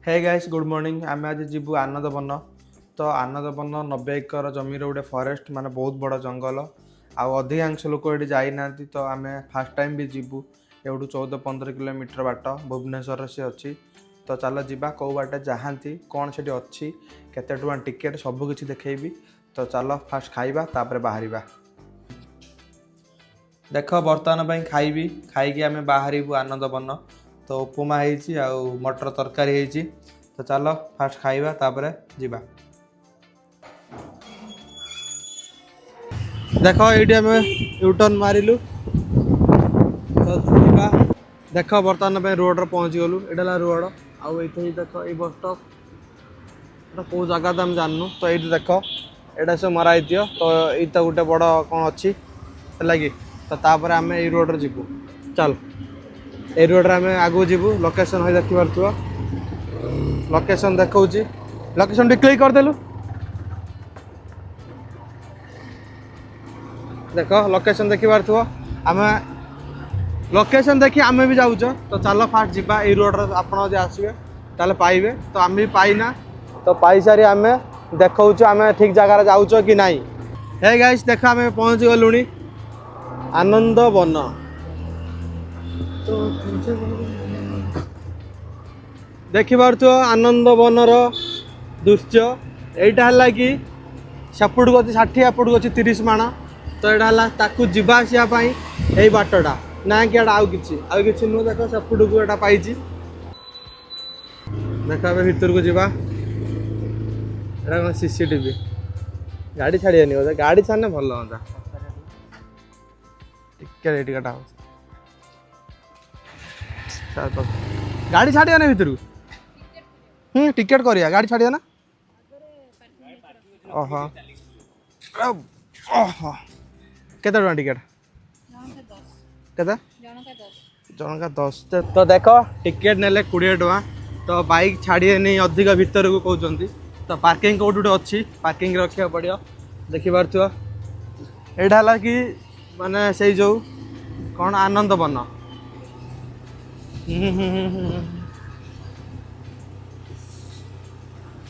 Hey guys good morning. आम आज जीवु आनंद one. तो आनंद वन 90 एकर जमीर गोटे फॉरेस्ट माने बहुत बड़ा जंगल अधिकांश लोक ये जाना। तो आम फास्ट टाइम भी जीवु एवं 14-15 किलोमीटर बाट भुवनेश्वर से अच्छी। तो चल जावा कौ बाटे जाती कौन से अच्छी केते टଙ୍କା टिकेट सबकि देखी। तो चल फास्ट खाइबा तापर बाहर देख बर्तमान खाइबी खाई आम बाहर आनंद वन। तो उपमा होती मटर तरकारी होती। तो चल फास्ट खाइबा तापर जीवा। देख ये आम यूटर्न मारिलु तो जीवा। देख बर्तमान रोड रे पहुँची गलु। यहाँ रोड आउ देख ये बस स्टॉप कौ जगह तो आम जानू। तो ये देख यहाँ सब मराई दियो। तो ये तो गोटे बड़ कौन अच्छी लगी। तो तापर आम ये रोड रे जीवु। चल ए रोड रे आम आगू जीवु। लोकेशन है देखी पार्थ्व। लोकेशन देखा लोकेशन भी क्लिक करदेलु। देख लोकेशन देखी पार्थ्व। आम लोकेशन देखी आम भी जाऊच। तो चल फास्ट जीवा ए रोड रे आपड़ आसवे ताले पाइबे। तो आम भी पाइना। तो पाई सारी आम देखा आम ठीक जगार जाऊच कि नहीं। हे गाइस देख आम पहुँच गलुणी आनंद वन। देखी पार्थ्व आनंद बनर दृश्य। यहाँ है कि सेपट को 60 एपट को 30 माण। तो यहाँ है जीवा आसापी यही बाटटा ना कि आउ कि नुह। देख सेपट को यहाँ पाई देख भर को जीवा। यहाँ सीसीटीवी गाड़ी छाड़ियानी बोधे। गाड़ी छाड़ने भल हाँ टिकेट कटा गाड़ी छाड़िया ना भर टिकेट करिया गाड़ी छाड़िया ना। ओहो ओहो केते टଙ୍କା टिकेट केते जनका 10। तो देख टिकेट नेले 20 टଙ୍କା। तो बाइक छाड़िए नहीं अधिक भीतर को कहते। तो पार्किंग कौट गोटे अच्छी पार्किंग रखा पड़ो। देखी पार्थ्व यहाँ है कि माने से जो कौन आनंद वन।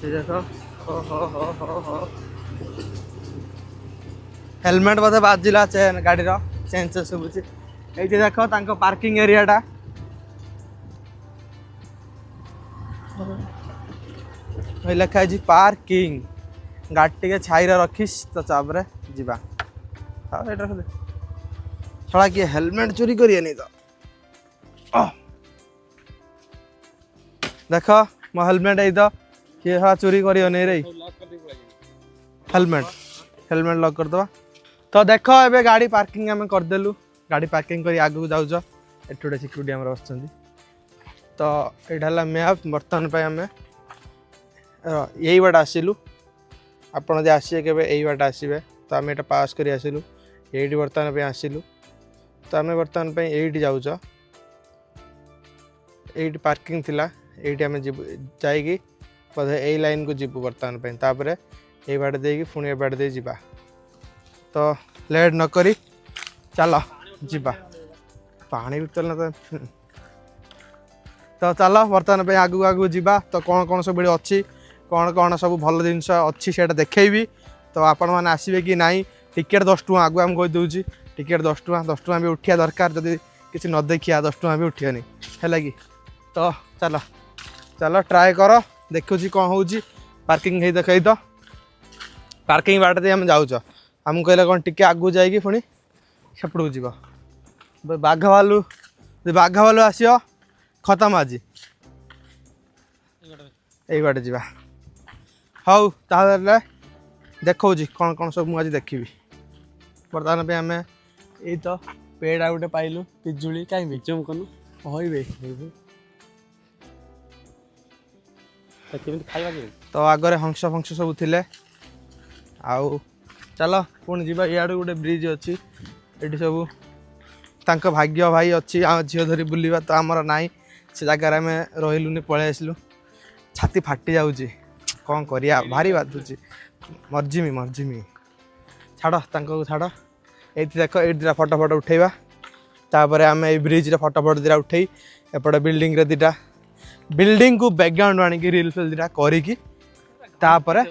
देख हेलमेट बोधे बाजिला चेन गाड़ी चेन से शुभुची। ये देख पार्किंग एरियाटा लिखा है पार्किंग। गाड़ी टे छाई रखीस। तो चापरे जीवा छड़ा किए हेलमेट चोरी करिए नहीं। तो देख मो हेलमेट आई तो किए हाँ चोरी करियो नहीं रे। हेलमेट हेलमेट लॉक करदे। तो देख ए गाड़ी पार्किंग आम करदेलु। गाड़ी पार्किंग कर आगू जाऊच। एठू गोटे सिक्यूरीटी आम बस। तो यहाँ मैप बर्तमान आम यही बाट आसिलु। आपड़ आसिए के यही बाट आसवे। तो आम यहाँ पास कर आसिलु ये बर्तमान आसिलु। तो आम बर्तमान ये जाऊच। ये पार्किंग थिला ये आम जाइए बोधे यही लाइन को जीवु बर्तमान। तापर ये बाट दे पुणी ए बाट दे जीवा। तो लेट न करी चल जीवा पानी बोतल ना। तो चल बर्तमान आगू आगू जीवा। तो कौन कौन सब अच्छी कौन कौन सब भल जिनस अच्छी से देखेबी। तो आपण मैंने आसवे कि नहीं। टिकेट 10 टଙ୍କା आगु आम कहीदे। टिकेट 10 टଙ୍କା 10 टଙ୍କା भी उठा दरकार। जदि किसी न देखिया 10 टଙ୍କା भी उठानी है कि। तो चल चल ट्राए कर देखुँ कौन हो पार्किंग देख। तो पार्किंग बाट दे आम जाऊच। आम कहले कौन टिके आगू जाइए पुणी सेपट को जीव। बाघ भालू आसियो खत्म आज यही बाटे जीवा। हाउ ताले देखो कौन कौन सब मुझे देखी। बर्तमान पे आम यही तो पेड़ा गोटे पाइलु पिजुली कहीं बिचम कनु कहबे खाइबा। तो आगे हंस फंस सब थिले आउ चल पुणी जीवा। इाड़ू गोटे ब्रिज अच्छी ये सब तांको भाग्य भाई अच्छी झील धरी बुलवा। तो आमर नाई से जगार आम रही पलि आसलु। छाती फाटी जाऊँगी कौन करिया भारी बाधुची। मर्जिमी छाड़ तांको छाड़। ये देख ये दिटा फटो फटो उठेवा। तापर आम ब्रिज फटो फटो दिटा उठे एपटे बिल्डिंग रे दिटा बिल्डिंग को बैकग्राउंड आनिकी रील फिल दिटा करिकी तापर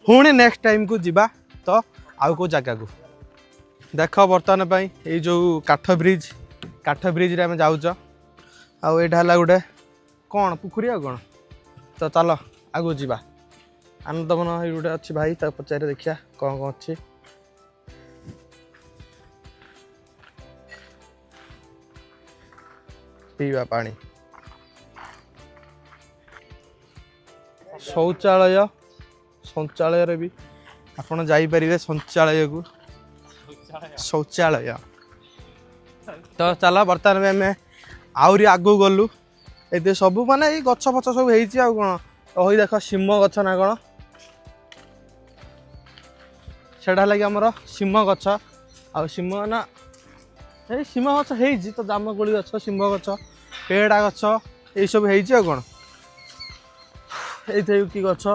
पुणी नेक्स्ट टाइम को जीवा तो आउ को जगह को देख बर्तमान पाई ये जो काठ ब्रिज रे आम जाऊच आउ एटा हला गोटे कौन पुखरी आ कौन तो चलो आगू जीवा आनंदवन ये गोटे अच्छी भाई ताक पचारे देखिया कौन कौन अच्छी पीवा पानी शौचालय शौचालय भी आपड़ जापरेंगे शौचालय को शौचालय तो चल बर्तमान में आउरी आगू गलु ये सब माने गछ फछ सब हो कौन तो देख सीम गछ ना कौन सेटा लगे आमर सीम गछ आ सीम ना ये सीम गछ हो तो जामकोली गछ सीम गछ पेड़ा गछ ये सब हो कौन ये कि गछ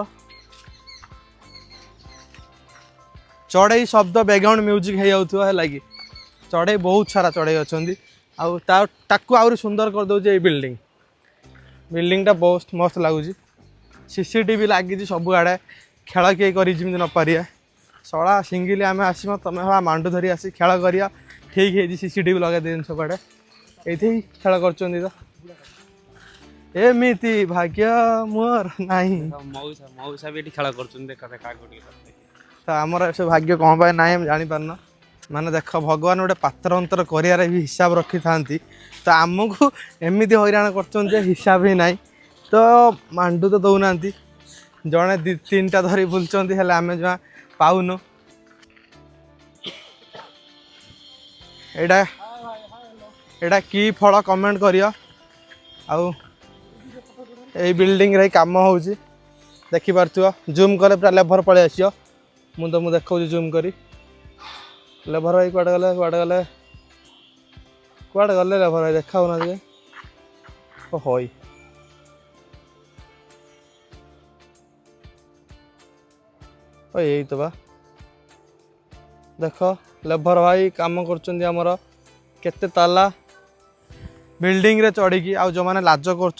चढ़ई शब्द बैकग्राउंड म्यूजिक हो जाऊे लगी चढ़ई बहुत सारा चढ़ई अच्छा आहरी सुंदर कर दे ये बिल्डिंगटा बहुत मस्त लगुच सीसीटीवी लगी सब आड़े खेल किए करमती न पारे सड़ा सिंगिल आम आस तुम हाँ मांडू धरी आसी खेल कर ठीक है सीसीटीवी लगे दिन सब आड़े ये खेल कर एमती भाग्य मोर नहीं मौसा भी खेल कर आमर से भाग्य कौन पाए ना जानी पारना माने देख भगवान गोटे पात्र अंतर कर भी हिसाब रखी था तो आमको एमती हैरान कर हिसाब ही ना तो मांडू तो दौना जड़े दी तीन टा धरी बुलूँ हेल्ले आम जमा पाऊनु एटा की फल कमेंट करियो आउ ये बिल्डिंग रे काम हो देखी पार्थ्यो जूम कले पूरा लेभर पड़े आसियो मु तो मुझे देखा जूम करी लेभर भाई कुआडे गले लेभर भाई देखा होना जे हई यही तो बा देख लेभर भाई काम कर केते ताला बिल्डिंग रे चढ़ी आउ जो मैंने लाज कर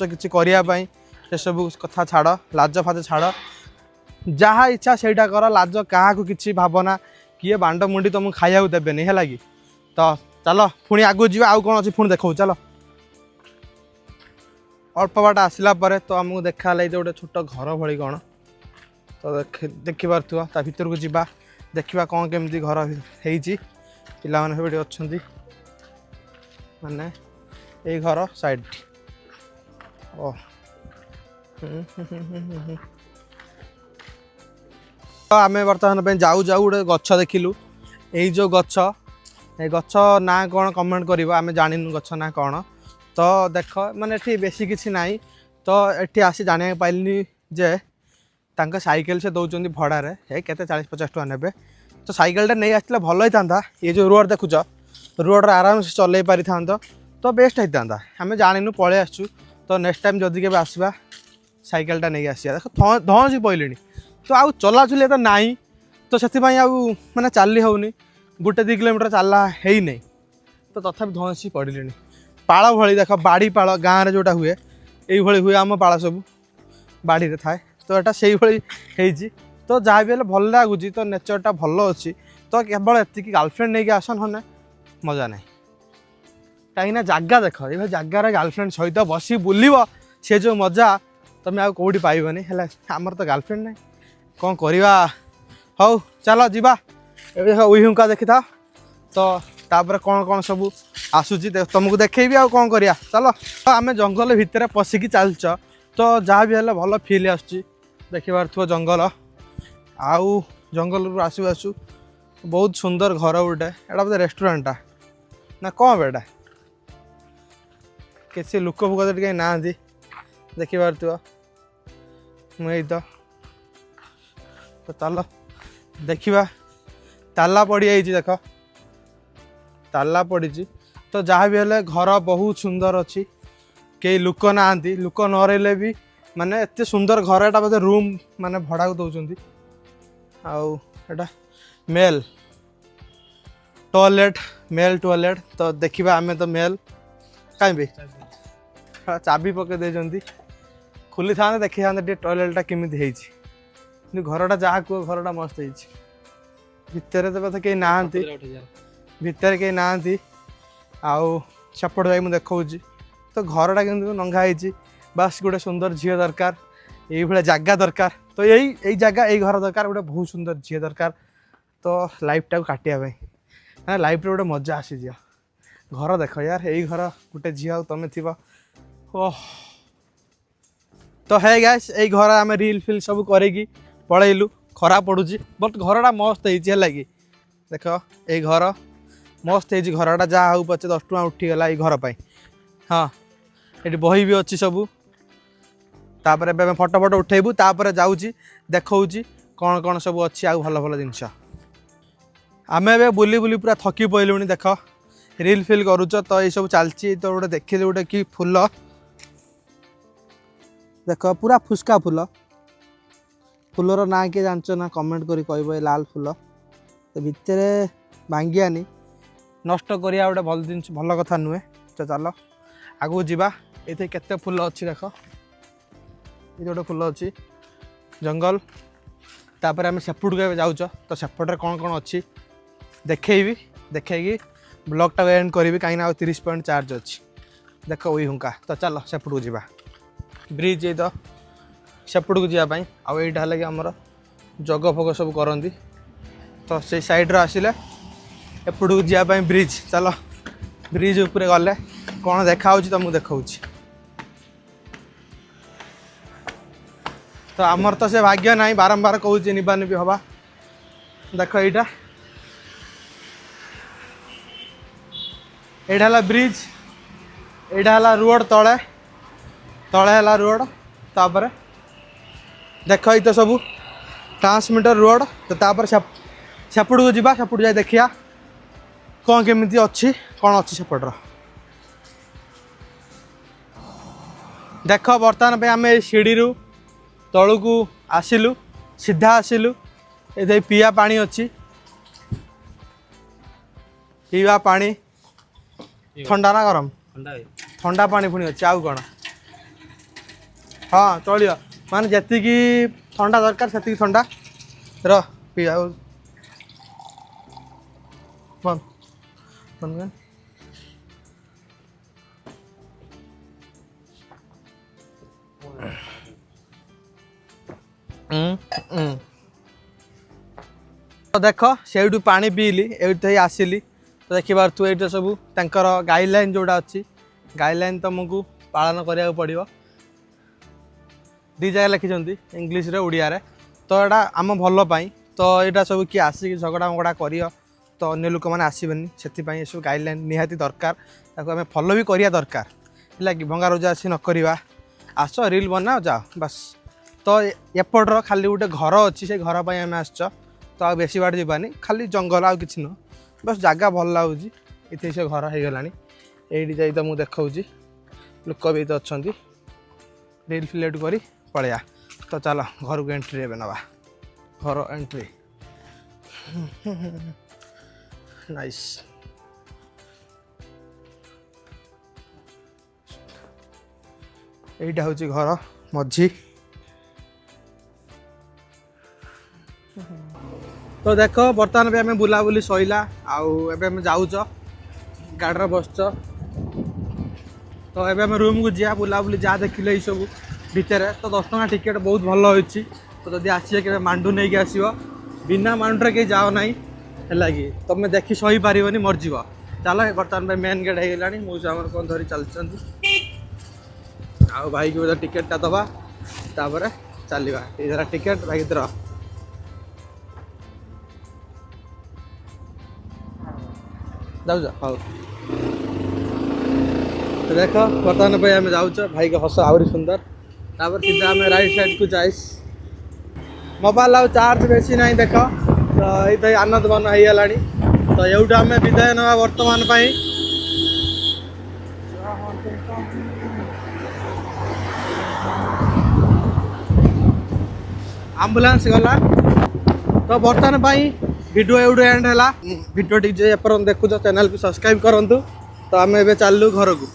से सब कथा छाड़ लाज फाज छाड़ जहाँ इच्छा से कर लाज क्या किसी भावना किए बांड मुंडी तुमको खाया देवेनि है कि तो चलो पुणी आगू जी आउ कौन अच्छी पुणी देखो चलो अल्प बाट आसला तो आमको देखा गोटे छोट घर भली कौन तो देखी पार्थ्यो ता भीतर को जीवा देखा कौन केमती घर होती पिला माने अच्छा माने ये घर साइड ओ तो आम बर्तमान जाऊ जाऊ गोटे गछ देखिलु यही जो गछ ये गछ ना कौन कमेंट कर आम जानु गछ ना कौन तो देख माने ये बेसी किसी ना तो ये आसी जाना पाइलिनी जे तांका साइकेल से दौरान भड़ारे हे केते 40-50 टका ने तो साइकेलटा नहीं आसला भल होता ये जो रोड देखुच रोड आराम से चल पारि था तो बेस्ट होता आम जानु पलि आसु तो नेक्स्ट टाइम जदि के आसवा साइकेलटा नहीं आसिया देख धौसी पड़े तो आउ चलाचुली तो नाई तो से माने चली होनी 1-2 किलोमीटर चला है नहीं तो तथा धौसी पड़े पाड़ भली देख बाड़ी पाड़ गाँव में जोटा हुए ये हुए आम पाड़ सब बाड़ी रे थाए तो यहाँ से ही तो जहाँ भी भल लगुच तो नेचरटा भल अच्छी तो केवल एतिक गर्लफ्रेंड नहीं आसन होने मजा नहीं कहीं जगह देख ये जगार गर्लफ्रेंड सहित बस बुल सी जो मजा तुम आउ कौटी पाइबनी है आमर तो गर्लफ्रेंड नहीं कौन करवा हौ चलो जीवा उहुका देखी था तो तापर कौन कौन सब आसूची तुमको देखेबी आ कौन करिया चलो आम जंगल भितर पशिकी चलच तो जहाँ भी है भल फिल आसुची देखी पार्थ्यो जंगल आउ जंगल आसू आसू बहुत सुंदर घर गोटे एटा बोधे रेस्टोरेंटा ना कौन बेटा किसी लुक फुक तो कहीं ना देखी पार्थ्यो मुई तो चल देखा ताला पड़ी जाइए देख ताला पड़ी तो जहाँ भी है घर बहुत सुंदर अच्छी कई लुक ना लुक न रही भी माने एत सुंदर घर एटा बोधे रूम माने भड़ा को दौरान आउटा मेल टॉयलेट तो देखा आम तो मेल कहीं चाबी पकई दे खोली था देखी था टॉयलेटा केमी है घरटा जहाँ कह घरटा मस्त है भितर तो कहीं ना भितर कहीं ना आउ सेपट भाई मुझे देखा तो घरटा कि नंगा बास गोटे सुंदर झील दरकार ये जगह दरकार तो यही जगह यही घर दरकार गोटे बहुत सुंदर झील दरकार तो लाइफटा काटापी हाँ लाइफ गोटे मजा आसी घर देख यार यही घर गोटे झील तुम थी ओह तो है गैस यही घर आम रिल फिल सब करेगी पलैलु खरा पड़ुची बट घरटा मस्त है कि देख यही घर मस्त है घरटा जहाँ हूँ पचे 10 टଙ୍କା उठीगला ये घर पर हाँ ये बही भी अच्छी सबू तापर एबे फोटो फोटो उठेबू तापर जाऊँगी देखौची कौन कौन सब अच्छी आउ भल भल जिनस आम ए बुली बुली पूरा थकी पड़लुणी देख रिल फिल करुच तो ये सब चलती तो गोटे देखिले गोटे कि फूल देख पूरा फुस्का फूल फूलर ना किए जानच ना कमेंट करी कहब लाल फूल तो भितर भांगियानी नष्ट करिया गोटे भल जिन भल कथा नुहे तो चल आगू जावा ये केते फूल अच्छी देख ये गोटे फूल अच्छी जंगल तापर आम सेपट को जाऊच तो सेपटे कौन कौन अच्छी देखी देखी ब्लॉगटा एंड करी कहीं 30 पॉइंट चार्ज अच्छी देख वही हुंका तो चल सेपट को जावा ब्रिज ये तो सेपट को जावाई आईटा है कि आमर जग फग सब करती तो से साइड्रे आसिले एपट को जावाई ब्रिज चल ब्रिज उपरे गले कौन देखा तुमको देखा तो आमर तो से भाग्य ना बारंबार कहूँ निबान भी हवा देख यहाँ है ब्रिज यहाँ है रोड तले तले है रोड तापर देख ये तो सब ट्रांसमीटर रोड तो तापर सेपट को जावा सेपट जाए देखिया कौन केमी अच्छी कौन अच्छी सेपटर देख बर्तमान पे आम सीढ़ी तलू को आसिलु सीधा आसिलु ये पिया पानी अच्छी पीवा पानी ठंडा ना गरम ठंडा पानी पुणी अच्छी आउ कौन हाँ चलिए माने जी ठंडा दरकार से ठंडा पीवा बंद बंद तो देख से पानी पीली ये आसिली तो देखी पार्थ ये सब तंकर गाइडलाइन जोड़ा अच्छी गाइडलाइन तुमको पालन करा पड़ो दी जगह लिखिं इंग्लीश ओडिया रे तो यहाँ आम भलपाई तो यहाँ सब किए आसिक झगड़ा मगड़ा कर तो अन्य लोक मैंने आसबेनि से सब गाइडलाइन निहाती दरकार आम फलो भी करिया दरकार है कि भंगा रोजा आसी नक आस रिल बनाओ जाओ बस तो एपटर खाली गोटे घर अच्छी से घर पर आम आस तो आ बेसी बाट जावानी खाली जंगल आ कि नुह बस जगह भल लगुच ये से घर हो गला ये जा तो मुझे देखा लोक भी तो अच्छा रिल फिलेट कर पलैया तो चल घर को एंट्री ए नवा घर एंट्री नाइस यहीटा हूँ घर मझी तो देख बर्तमान भी आम बुलाबुली सैला आम जाऊच गाड़ी बस तो ये रूम को जा बुलाबुली जहाँ देखिले ये सब भितर तो 10 टଙ୍କା टिकेट बहुत भल होती तो जब आसिए के मांडू नहीं कि आसो बिना मांडूरे कहीं जाओ ना है कि तुम देखी सही पारनी मरजी चल बर्तमान मेन गेट हो गला मौसा आम कौन धरी चलती आ भाई को टिकेटा दबा तापर चलवा ये टिकेट भाई रह जाऊ हाँ तो देख बर्तमान पे आम जाऊच भाई के हस आहरी सुंदर तापर सीधा आम राइट साइड को जाइस मोबाइल आ चार्ज बेसी ना देख तो ये आनंद बन हो गला तो ये आम विदाय ना बर्तमान आम्बुलांस गला तो बर्तमान वीडियो एवढे एंड है वीडियो टी एपर्यंत देखुच चैनल को सब्सक्राइब करूँ तो आम ए चलू घर को।